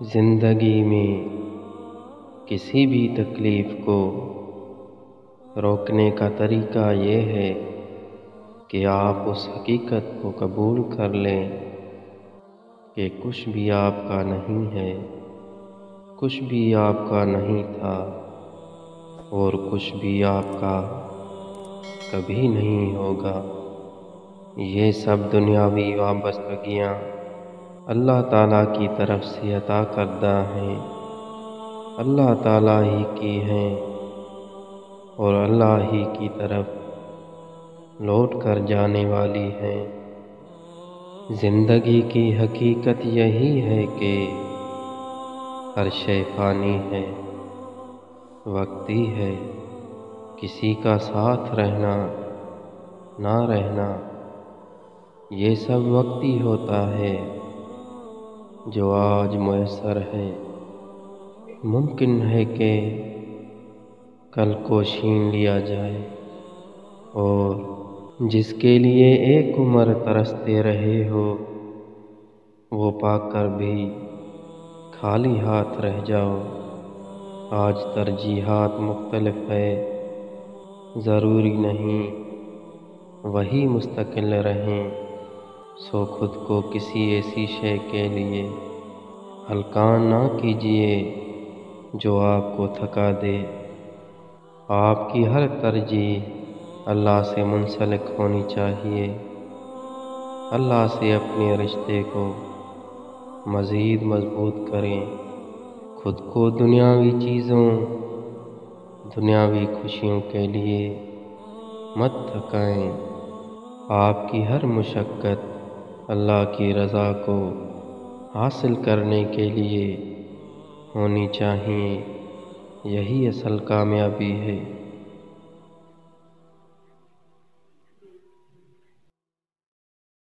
زندگی میں کسی بھی تکلیف کو روکنے کا طریقہ یہ ہے کہ آپ اس حقیقت کو قبول کر لیں کہ کچھ بھی آپ کا نہیں ہے، کچھ بھی آپ کا نہیں تھا اور کچھ بھی آپ کا کبھی نہیں ہوگا۔ یہ سب دنیاوی وابستگیاں اللہ تعالیٰ کی طرف سے عطا کردہ ہیں، اللہ تعالیٰ ہی کی ہیں اور اللہ ہی کی طرف لوٹ کر جانے والی ہیں۔ زندگی کی حقیقت یہی ہے کہ ہر شے فانی ہے، وقتی ہے، کسی کا ساتھ رہنا نہ رہنا یہ سب وقتی ہوتا ہے۔ جو آج میسر ہے ممکن ہے کہ کل کو چھین لیا جائے، اور جس کے لیے ایک عمر ترستے رہے ہو وہ پا کر بھی خالی ہاتھ رہ جاؤ۔ آج ترجیحات مختلف ہے، ضروری نہیں وہی مستقل رہیں، سو خود کو کسی ایسی شے کے لیے ہلکان نہ کیجیے جو آپ کو تھکا دے۔ آپ کی ہر ترجیح اللہ سے منسلک ہونی چاہیے۔ اللہ سے اپنے رشتے کو مزید مضبوط کریں، خود کو دنیاوی چیزوں، دنیاوی خوشیوں کے لیے مت تھکائیں۔ آپ کی ہر مشقت اللہ کی رضا کو حاصل کرنے کے لیے ہونی چاہیے، یہی اصل کامیابی ہے۔